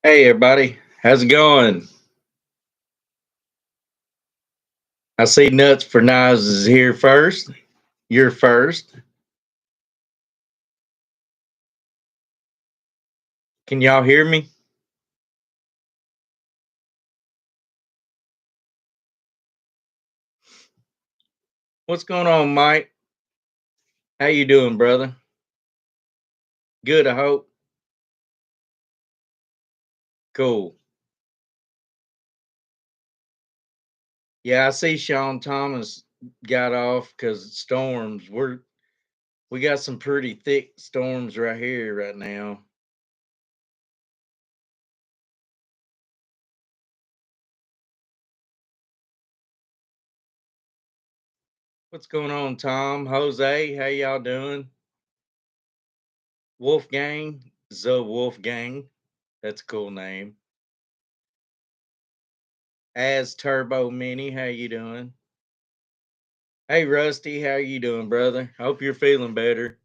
Hey everybody, how's it going? I see Nuts for Knives is here first. You're first. Can y'all hear me? What's going on, Mike? How you doing, brother? Good, I hope. Cool. Yeah, I see Sean Thomas got off because storms. We got some pretty thick storms right here right now. What's going on, Tom? Jose, how y'all doing? Wolfgang, the Wolfgang. That's a cool name. As Turbo Mini, how you doing? Hey Rusty, how you doing, brother? Hope you're feeling better.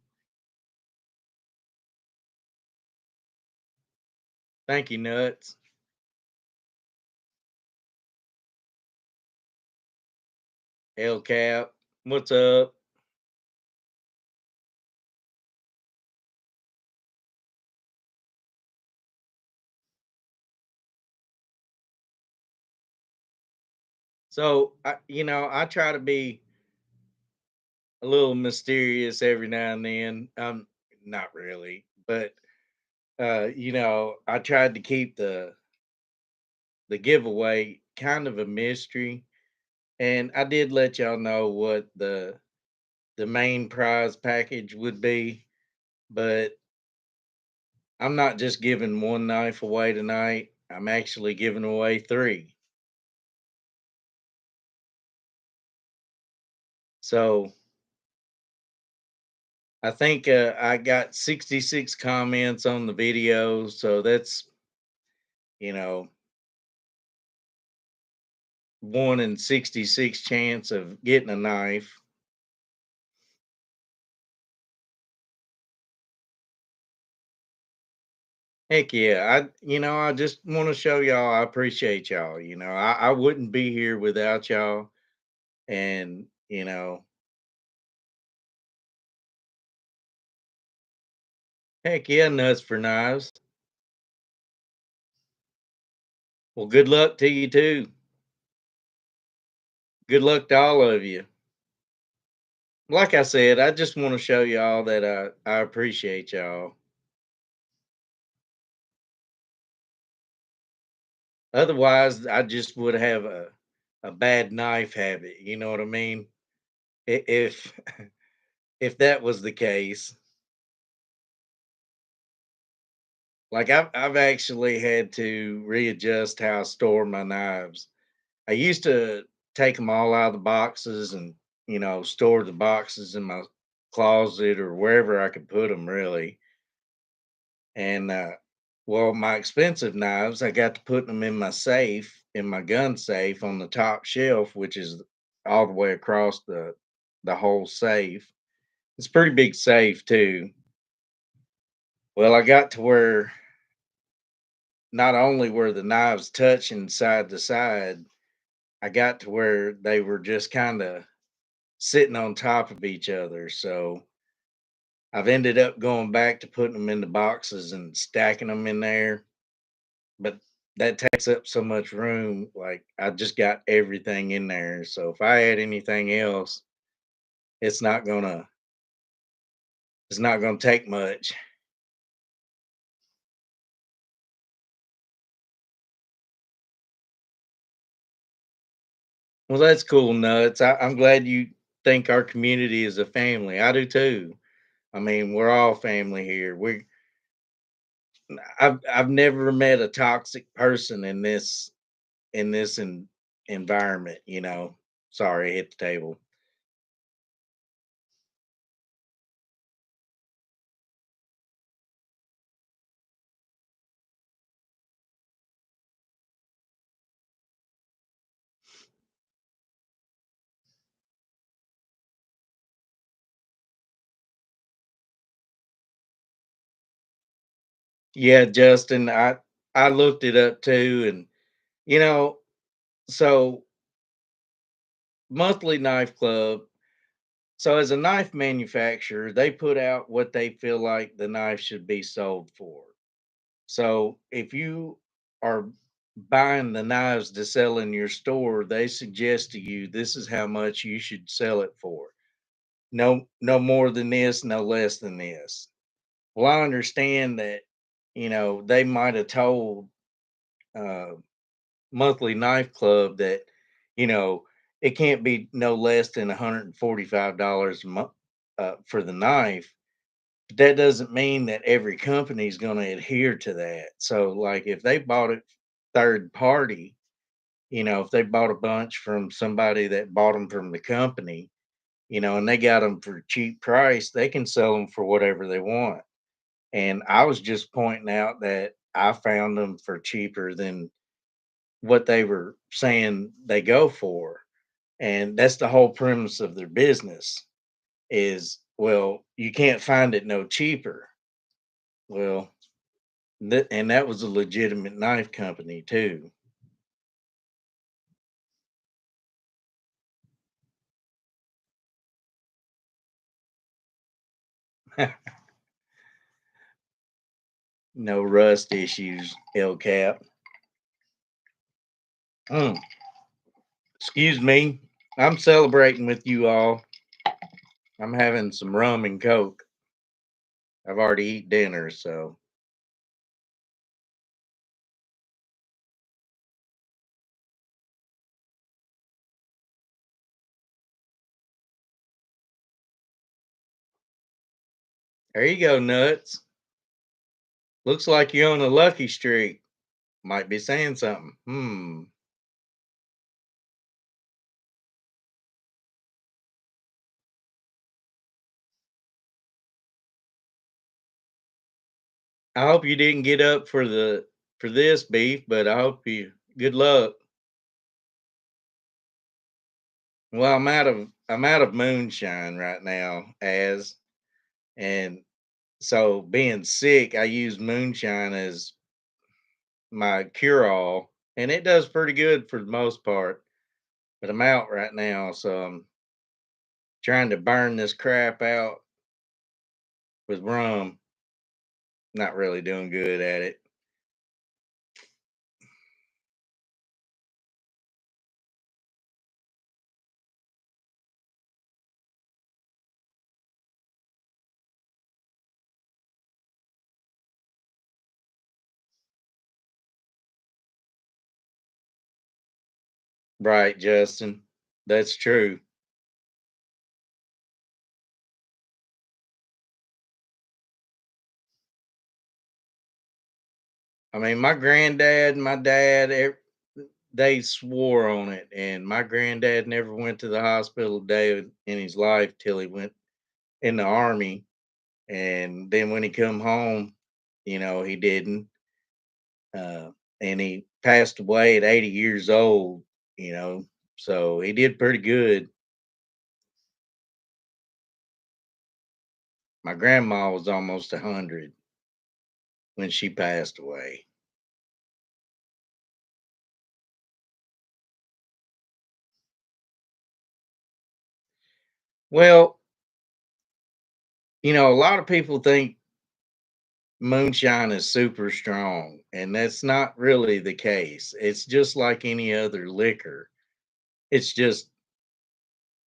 Thank you, Nuts. El Cap, what's up? So, I try to be a little mysterious every now and then. Not really, but I tried to keep the giveaway kind of a mystery, and I did let y'all know what the main prize package would be, but I'm not just giving one knife away tonight. I'm actually giving away three. So I think I got 66 comments on the video. So that's, you know, 1 in 66 chance of getting a knife. Heck yeah. I just want to show y'all I appreciate y'all. I wouldn't be here without y'all. And, heck yeah, nuts for knives. Well, good luck to you too. Good luck to all of you. Like I said, I just want to show y'all that I appreciate y'all. Otherwise, I just would have a bad knife habit. You know what I mean? If if that was the case, like I've actually had to readjust how I store my knives. I used to take them all out of the boxes and store the boxes in my closet or wherever I could put them really. And well, my expensive knives, I got to put them in my safe, in my gun safe on the top shelf, which is all the way across the whole safe. It's a pretty big safe too. Well, I got to where not only were the knives touching side to side, I got to where they were just kind of sitting on top of each other. So I've ended up going back to putting them in the boxes and stacking them in there, but that takes up so much room. Like I just got everything in there. So if I add anything else, it's not gonna it's not gonna take much. Well, that's cool, nuts. I'm glad you think our community is a family. I do too. I mean, we're all family here. I've never met a toxic person in this environment. Sorry, I hit the table. Yeah, Justin. I looked it up too, and you know, so monthly knife club. So as a knife manufacturer, they put out what they feel like the knife should be sold for. So if you are buying the knives to sell in your store, they suggest to you this is how much you should sell it for. No more than this, no less than this. Well, I understand that, they might have told uh monthly knife club that, you know, it can't be no less than $145 a month for the knife. But that doesn't mean that every company is going to adhere to that. So, like, if they bought it third party, if they bought a bunch from somebody that bought them from the company, and they got them for a cheap price, they can sell them for whatever they want. And I was just pointing out that I found them for cheaper than what they were saying they go for. And that's the whole premise of their business is, well, you can't find it no cheaper. Well, and that was a legitimate knife company too. No rust issues, El Cap. Mm, excuse me. I'm celebrating with you all. I'm having some rum and coke. I've already eaten dinner, so there you go, nuts. Looks like you're on a lucky streak. Might be saying something. Hmm. I hope you didn't get up for this beef, but I hope you good luck. Well, I'm out of moonshine right now, and so being sick, I use moonshine as my cure all, and it does pretty good for the most part. But I'm out right now, so I'm trying to burn this crap out with rum. Not really doing good at it. Right, Justin. That's true. I mean, my granddad, my dad, they swore on it, and my granddad never went to the hospital a day in his life till he went in the army, and then when he come home, he didn't, uh, and he passed away at 80 years old. You know, so he did pretty good. My grandma was almost 100 when she passed away. Well, a lot of people think moonshine is super strong, and that's not really the case. It's just like any other liquor. It's just,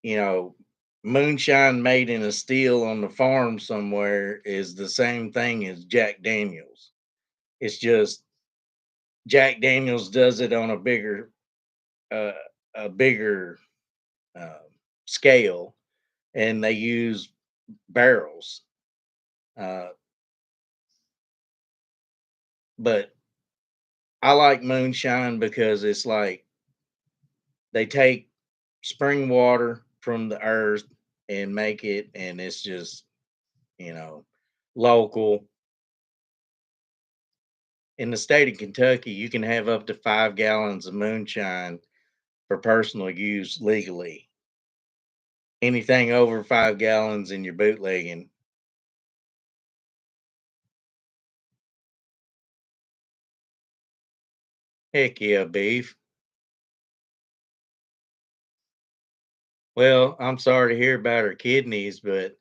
you know, moonshine made in a still on the farm somewhere is the same thing as Jack Daniels. It's just Jack Daniels does it on uh, a bigger uh, scale, and they use barrels. Uh, but I like moonshine because it's like they take spring water from the earth and make it, and it's just, you know, local. In the state of Kentucky, you can have up to 5 gallons of moonshine for personal use legally. Anything over 5 gallons and you're bootlegging. Heck yeah, beef. Well, I'm sorry to hear about her kidneys, but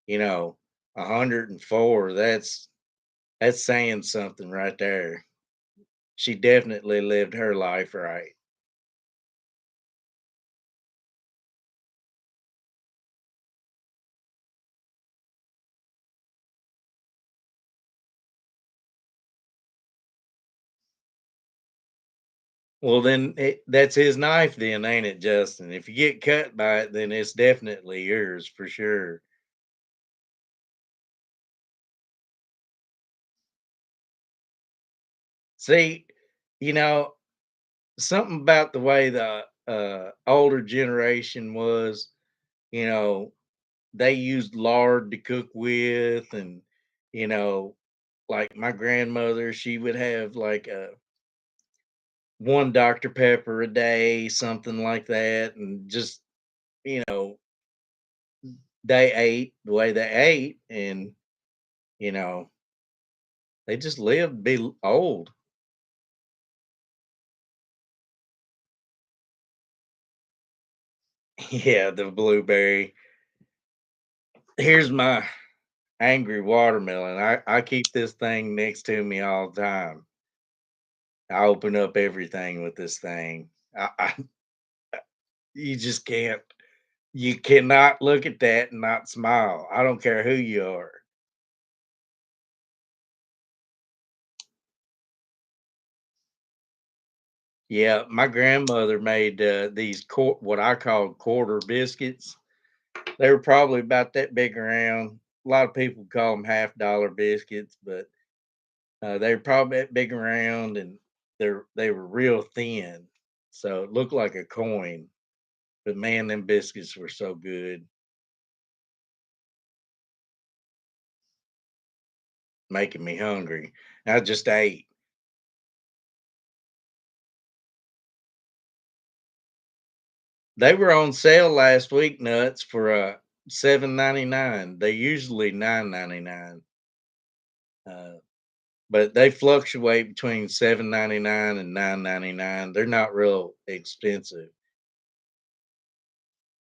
you know, 104, that's saying something right there. She definitely lived her life right. Well, then that's his knife, then, ain't it, Justin? If you get cut by it, then it's definitely yours for sure. See, you know, something about the way the older generation was, you know, they used lard to cook with, and you know, like my grandmother, she would have like a one Dr. Pepper a day, something like that, and just you know, they ate the way they ate, and you know, they just lived to be old. Yeah, the blueberry. Here's my angry watermelon. I keep this thing next to me all the time. I open up everything with this thing. You just can't. You cannot look at that and not smile. I don't care who you are. Yeah, my grandmother made these what I call quarter biscuits. They were probably about that big around. A lot of people call them half-dollar biscuits, but they were probably that big around, and they were real thin, so it looked like a coin. But man, them biscuits were so good, making me hungry. I just ate. They were on sale last week, nuts, for 7.99. They usually 9.99, uh, but they fluctuate between 7.99 and 9.99. They're not real expensive.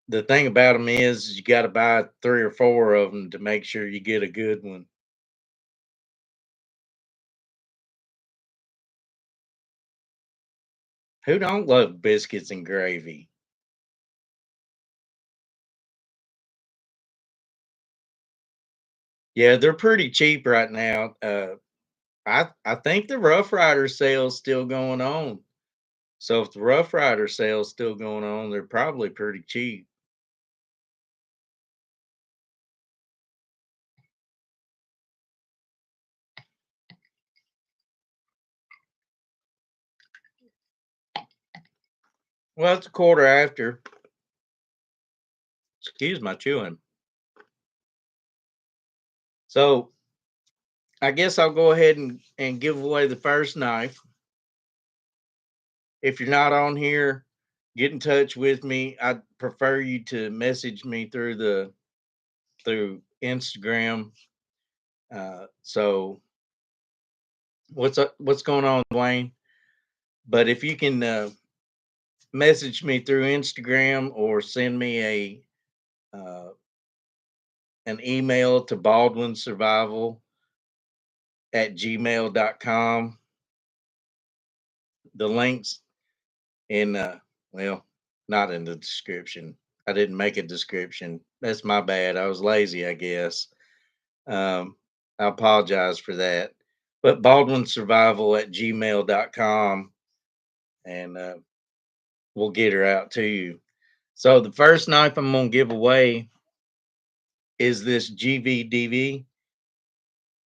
The thing about them is you got to buy three or four of them to make sure you get a good one. Who don't love biscuits and gravy? Yeah, they're pretty cheap right now. I think the Rough Rider sale's still going on. So if the Rough Rider sale's still going on, they're probably pretty cheap. Well, it's a quarter after. Excuse my chewing. So I guess I'll go ahead and give away the first knife. If you're not on here, get in touch with me. I'd prefer you to message me through Instagram. So what's going on, Dwayne? But if you can message me through Instagram or send me uh, an email to baldwinsurvival@gmail.com. The links in well, not in the description. I didn't make a description. That's my bad. I was lazy, I guess. Um, I apologize for that. But baldwinsurvival@gmail.com, and we'll get her out to you. So the first knife I'm gonna give away is this GVDV.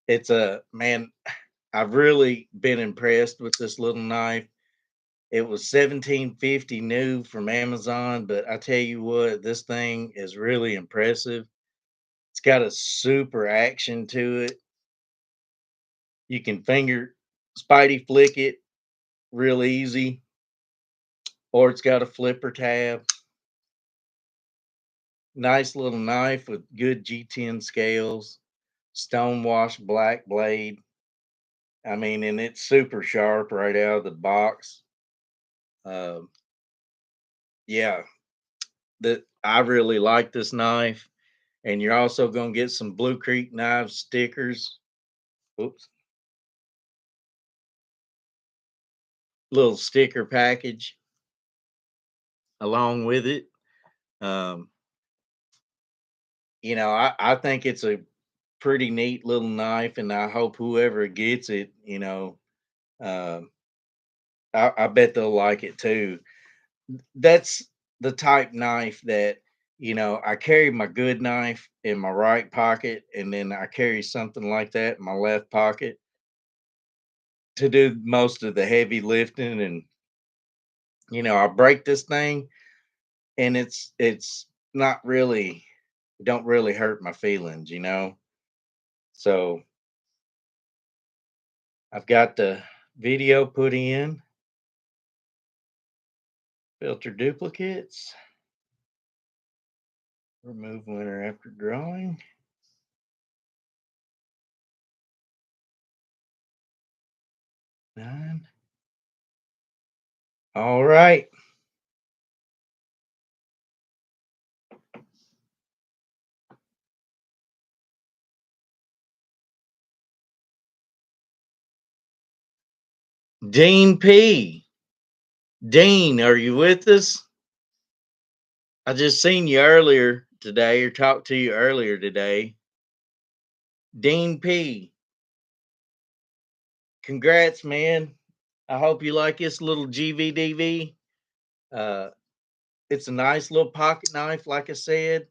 It's a man. I've really been impressed with this little knife. It was 1750 new from Amazon, but I tell you what, this thing is really impressive. It's got a super action to it. You can finger Spidey flick it real easy, or it's got a flipper tab. Nice little knife with good G10 scales, stonewash black blade. I mean, and it's super sharp right out of the box. Um, yeah, that I really like this knife, and you're also gonna get some Blue Creek knife stickers. Oops, little sticker package along with it. Um, I think it's a pretty neat little knife, and I hope whoever gets it, um, I bet they'll like it too. That's the type knife that I carry my good knife in my right pocket, and then I carry something like that in my left pocket to do most of the heavy lifting. And I break this thing, and it's not really don't really hurt my feelings. So I've got the video put in, filter duplicates, remove winner after drawing. Nine. All right. Dean P. Dean, are you with us? I just seen you earlier today or talked to you earlier today. Dean P. Congrats, man. I hope you like this little GVDV. Uh, it's a nice little pocket knife, like I said.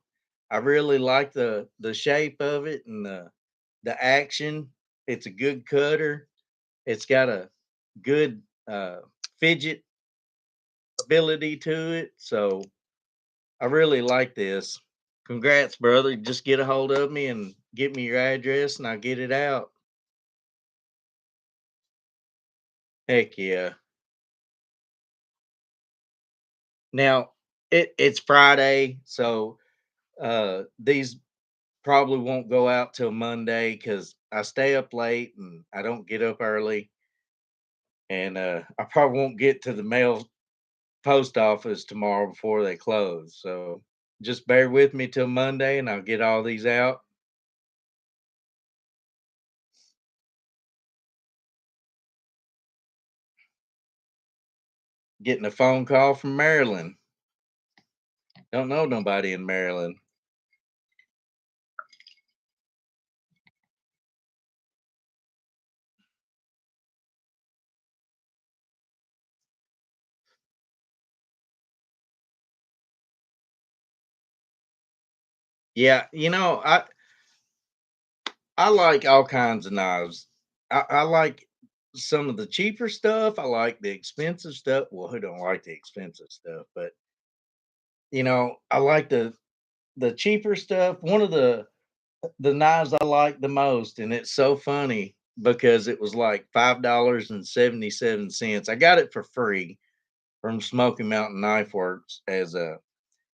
I really like the shape of it and the action. It's a good cutter. It's got a good fidget ability to it. So I really like this. Congrats, brother. Just get a hold of me and get me your address and I'll get it out. Heck yeah. Now it's Friday, so these probably won't go out till Monday because I stay up late and I don't get up early. And I probably won't get to the mail post office tomorrow before they close. So just bear with me till Monday and I'll get all these out. Getting a phone call from Maryland. Don't know nobody in Maryland. Yeah, I like all kinds of knives. I like some of the cheaper stuff. I like the expensive stuff. Well, who don't like the expensive stuff? But I like the cheaper stuff. One of the knives I like the most, and it's so funny because it was like $5.77. I got it for free from Smoky Mountain Knife Works as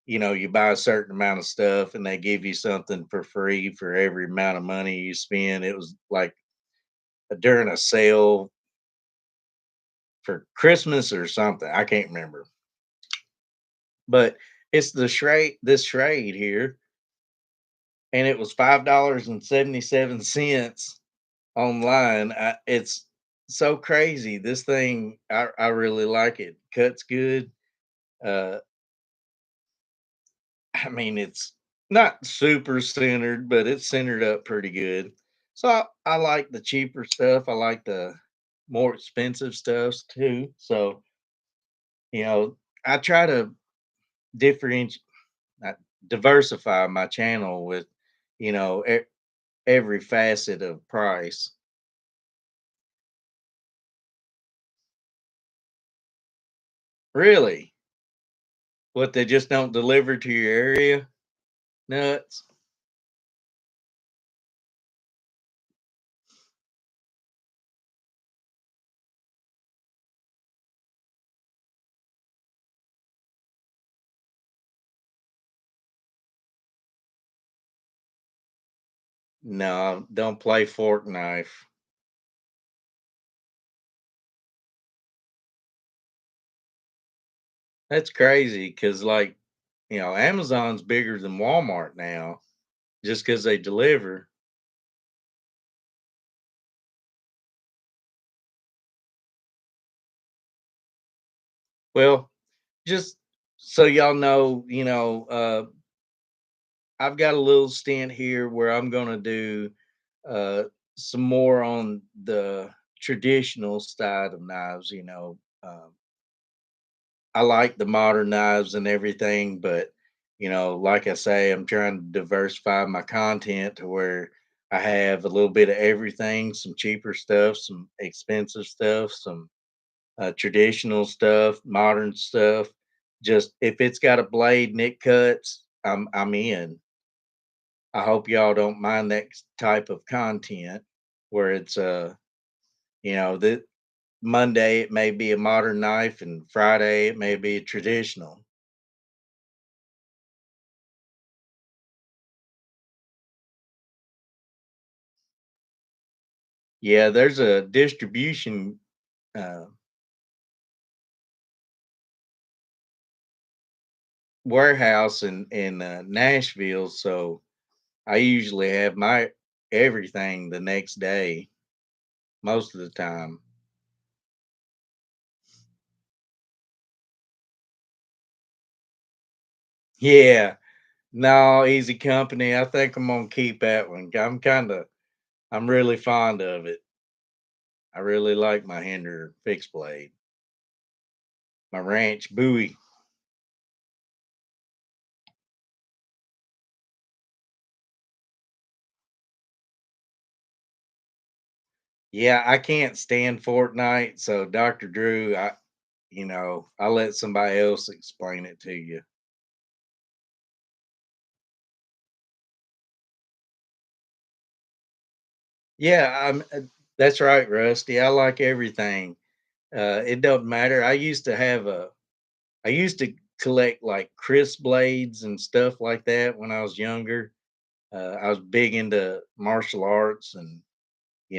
you buy a certain amount of stuff and they give you something for free for every amount of money you spend. It was like during a sale for Christmas or something. I can't remember. But it's this Schrade here, and it was $5.77 online. It's so crazy. This thing, I really like it. Cuts good. Uh, I mean, it's not super centered, but it's centered up pretty good. So I like the cheaper stuff. I like the more expensive stuff too. So you know, I try to differentiate, diversify my channel with, you know, every facet of price. Really, what they just don't deliver to your area? Nuts. No, don't play fork knife. That's crazy because, like, Amazon's bigger than Walmart now just because they deliver. Well, just so y'all know, I've got a little stint here where I'm going to do uh, some more on the traditional side of knives. I like the modern knives and everything, but like I say, I'm trying to diversify my content to where I have a little bit of everything, some cheaper stuff, some expensive stuff, some traditional stuff, modern stuff. Just if it's got a blade and it cuts, I'm in. I hope y'all don't mind that type of content where it's the Monday it may be a modern knife and Friday it may be a traditional. Yeah, there's a distribution uh, warehouse in Nashville, so I usually have my everything the next day most of the time. Yeah, no, Easy Company. I think I'm gonna keep that one. I'm really fond of it. I really like my Hinder fixed blade, my Ranch Bowie. Yeah, I can't stand Fortnite, so Dr. Drew, I let somebody else explain it to you. Yeah, that's right, Rusty. I like everything. It doesn't matter. I used to collect like Chris blades and stuff like that when I was younger. I was big into martial arts, and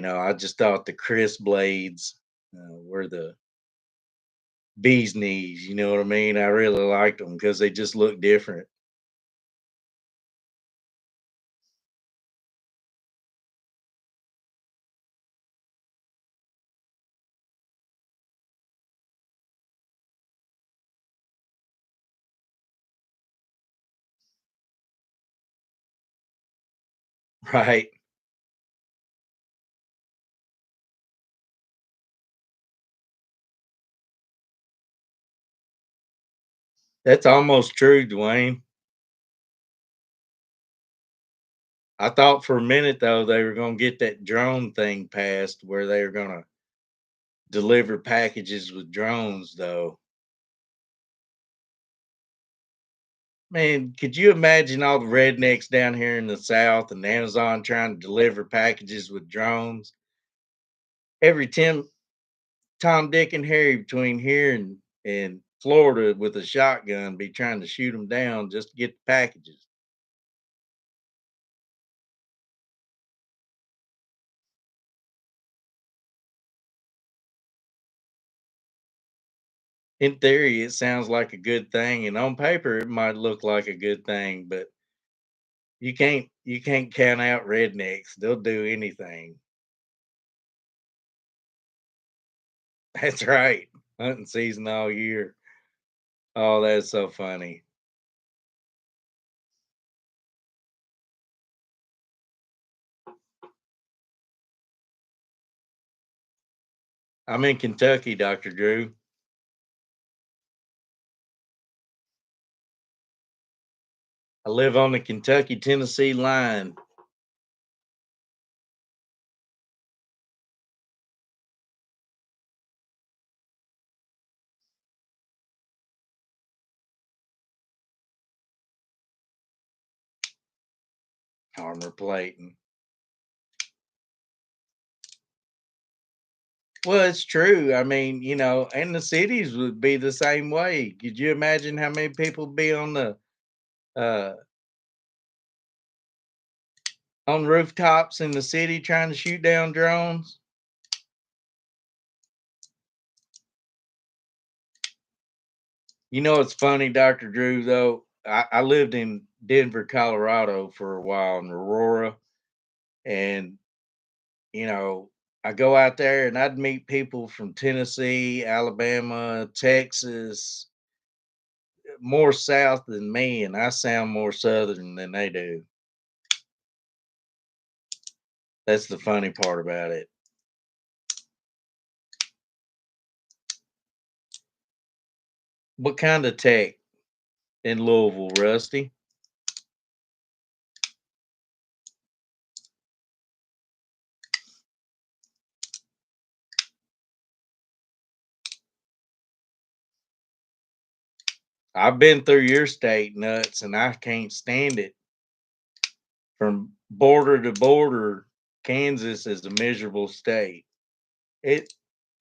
I just thought the Chris blades were the bee's knees. You know what I mean? I really liked them because they just look different. Right? That's almost true, Dwayne. I thought for a minute though they were going to get that drone thing passed where they were going to deliver packages with drones, though. Man, could you imagine all the rednecks down here in the South and Amazon trying to deliver packages with drones? Every Tom, Dick, and Harry between here and Florida with a shotgun be trying to shoot them down just to get the packages. In theory, it sounds like a good thing, and on paper, it might look like a good thing, but you can't count out rednecks. They'll do anything. That's right. Hunting season all year. Oh, that's so funny. I'm in Kentucky, Dr. Drew. I live on the Kentucky Tennessee line. Armor plating. Well, it's true. I mean, and the cities would be the same way. Could you imagine how many people be uh on rooftops in the city trying to shoot down drones? You know, it's funny, Dr. Drew, though. I lived in Denver, Colorado for a while in Aurora. And, you know, I go out there and I'd meet people from Tennessee, Alabama, Texas, more south than me. And I sound more southern than they do. That's the funny part about it. What kind of tech in Louisville, Rusty? I've been through your state nuts and I can't stand it. From border to border, Kansas is a miserable state. It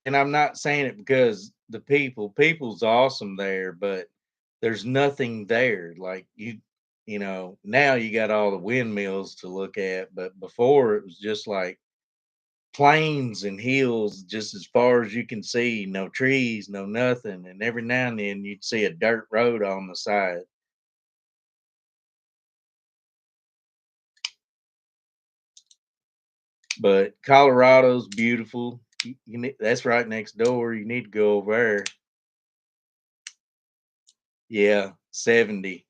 and I'm not saying it because people's awesome there, but there's nothing there. Like you know, now you got all the windmills to look at, but before it was just like plains and hills just as far as you can see, no trees, no nothing. And every now and then you'd see a dirt road on the side. But Colorado's beautiful. That's right next door. You need to go over there. Yeah, 70.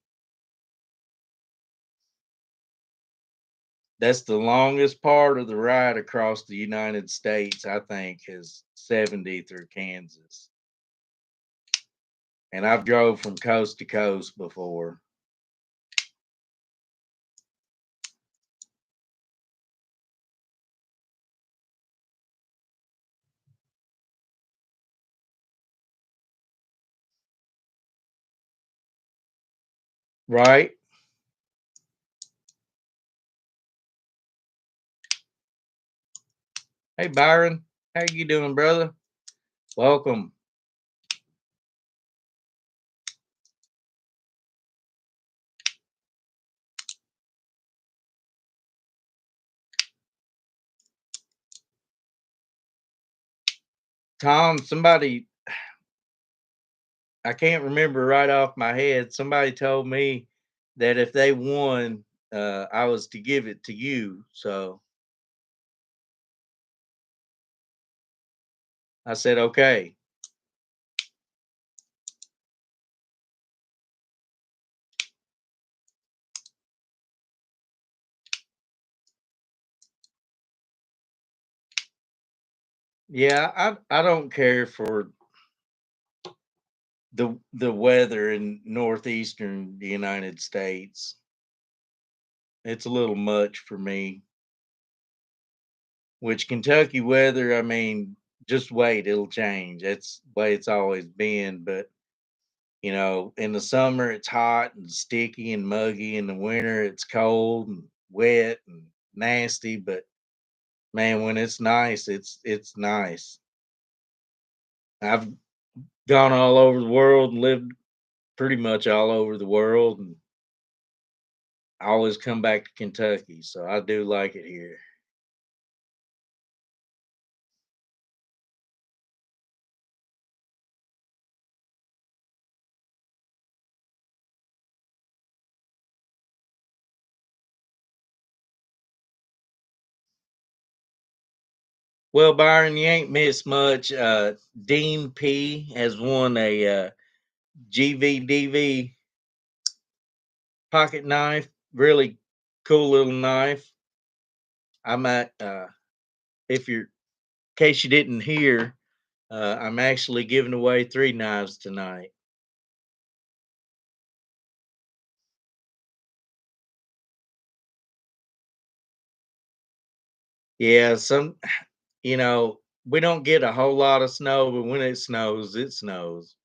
That's the longest part of the ride across the United States, I think, is 70 through Kansas. And I've drove from coast to coast before. Right? Hey Byron, how you doing, brother? Welcome. Tom, somebody I can't remember right off my head. Somebody told me that if they won, I was to give it to you. So I said, okay. Yeah, I don't care for the weather in northeastern the United States. It's a little much for me. Which Kentucky weather, I mean, just wait, it'll change. That's the way it's always been. But you know, in the summer it's hot and sticky and muggy. In the winter it's cold and wet and nasty. But man, when it's nice, it's nice. I've gone all over the world and lived pretty much all over the world, and I always come back to Kentucky, so I do like it here. Well, Byron, you ain't missed much. Dean P has won a GVDV pocket knife. Really cool little knife. I'm at, if you're, in case you didn't hear, I'm actually giving away 3 knives tonight. Yeah, you know, we don't get a whole lot of snow, but when it snows, it snows.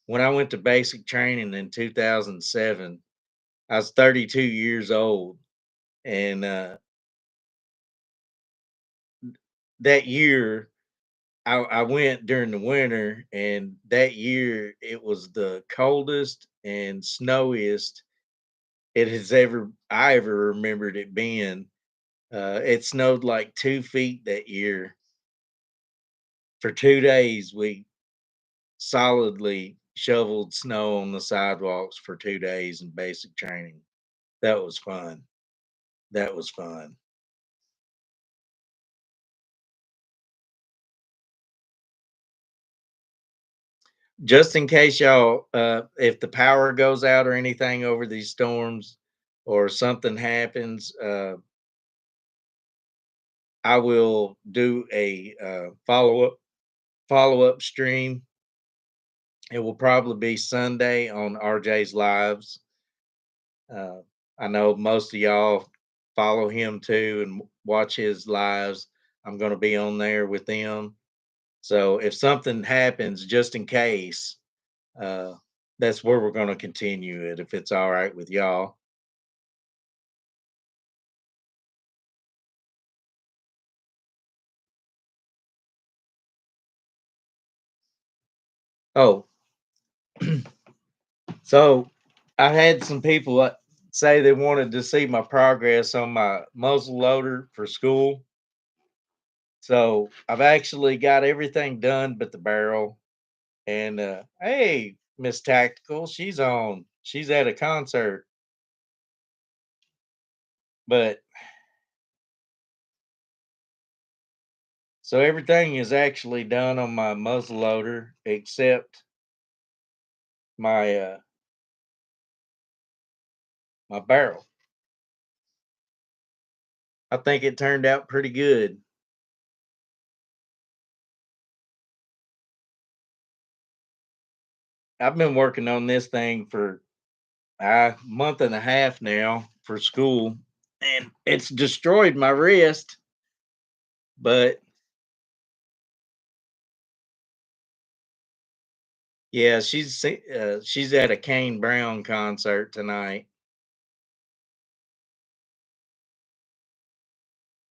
When I went to basic training in 2007, I was 32 years old. And that year, I went during the winter, and that year it was the coldest and snowiest it has ever I ever remembered it being. It snowed like 2 feet that year for 2 days. We solidly shoveled snow on the sidewalks for 2 days in basic training. That was fun. That was fun. Just in case y'all, if the power goes out or anything over these storms, or something happens, I will do a follow up stream. It will probably be Sunday on RJ's lives. Uh, I know most of y'all follow him too and watch his lives. I'm going to be on there with them. So if something happens, just in case, uh, that's where we're going to continue it. If it's all right with y'all. Oh, so I had some people say they wanted to see my progress on my muzzle loader for school. So I've actually got everything done but the barrel. And hey, Miss Tactical, she's on. She's at a concert. But so everything is actually done on my muzzle loader except my my barrel. I think it turned out pretty good. I've been working on this thing for a month and a half now for school, and it's destroyed my wrist. But yeah, she's at a Kane Brown concert tonight.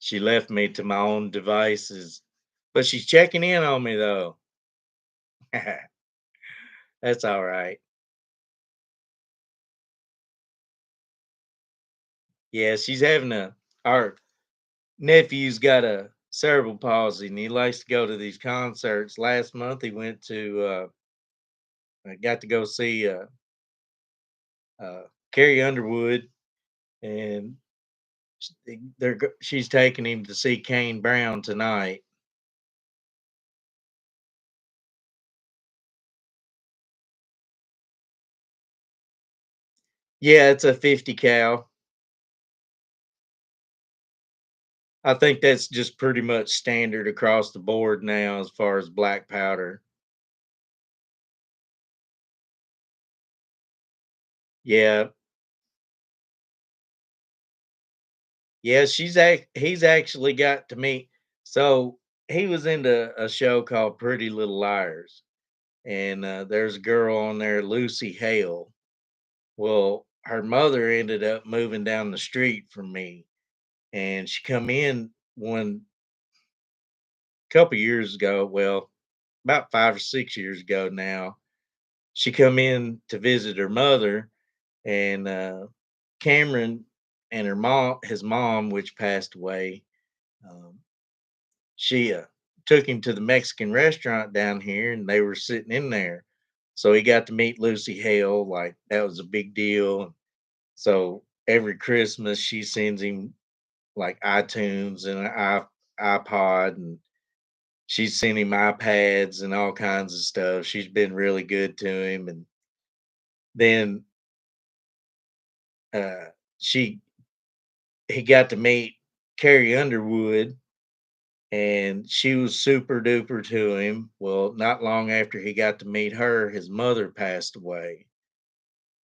She left me to my own devices, but she's checking in on me though. That's all right. Yeah, she's having a our nephew's got a cerebral palsy and he likes to go to these concerts. Last month he went to I got to go see Carrie Underwood, and she's taking him to see Kane Brown tonight. Yeah, it's a 50 cal. I think that's just pretty much standard across the board now as far as black powder. Yeah. Yeah, he's actually got to meet, so he was into a show called Pretty Little Liars, and there's a girl on there, Lucy Hale. Well, her mother ended up moving down the street from me, and she come in one couple years ago, well, about 5 or 6 years ago now. She come in to visit her mother, and Cameron and his mom, which passed away, um, she took him to the Mexican restaurant down here, and they were sitting in there. So he got to meet Lucy Hale. Like that was a big deal. So every Christmas, she sends him like iTunes and an iPod, and she's sent him iPads and all kinds of stuff. She's been really good to him. And then uh, she he got to meet Carrie Underwood, and she was super duper to him. Well, not long after he got to meet her, his mother passed away.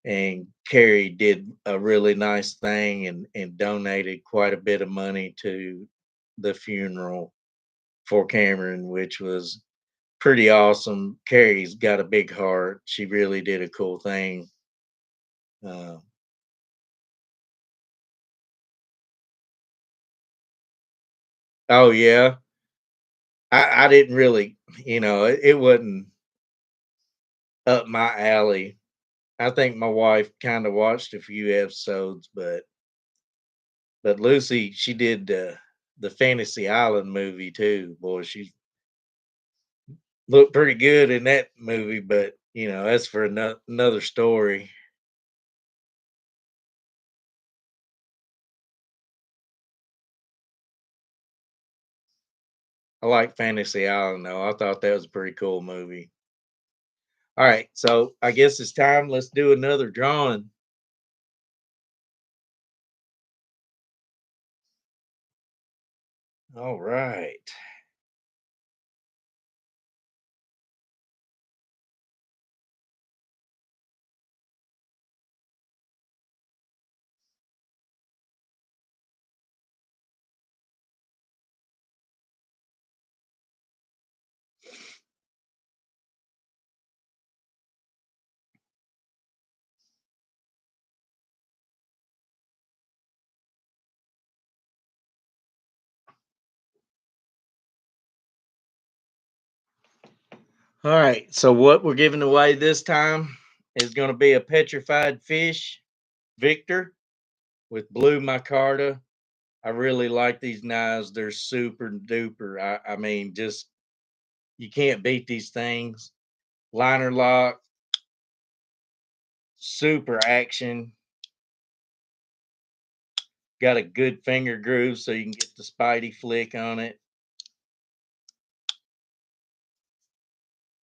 And Carrie did a really nice thing and donated quite a bit of money to the funeral for Cameron, which was pretty awesome. Carrie's got a big heart. She really did a cool thing. Uh, oh yeah, I didn't really, it wasn't up my alley. I think my wife kind of watched a few episodes, but Lucy, she did the Fantasy Island movie too. Boy, she looked pretty good in that movie. But That's for another story. I like Fantasy Island though. I thought that was a pretty cool movie. All right, so I guess it's time. Let's do another drawing. All right. All right. So what we're giving away this time is going to be a petrified fish, Victor, with blue micarta. I really like these knives. They're super duper. I mean, just you can't beat these things. Liner lock, super action. Got a good finger groove so you can get the spidey flick on it.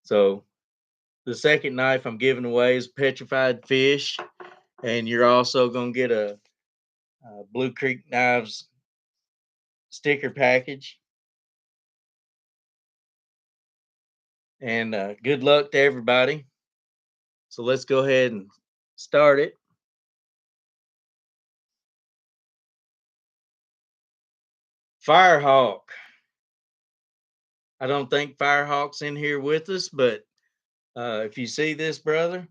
So the second knife I'm giving away is petrified fish, and you're also gonna get a Blue Creek Knives sticker package. And good luck to everybody. So let's go ahead and start it. Firehawk. I don't think Firehawk's in here with us, but if you see this, brother,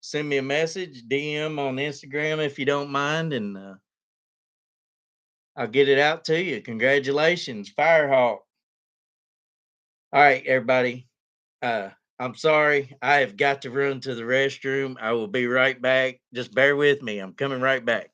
send me a message, DM on Instagram if you don't mind, and I'll get it out to you. Congratulations, Firehawk. All right, everybody. Uh, I'm sorry. I have got to run to the restroom. I will be right back. Just bear with me. I'm coming right back.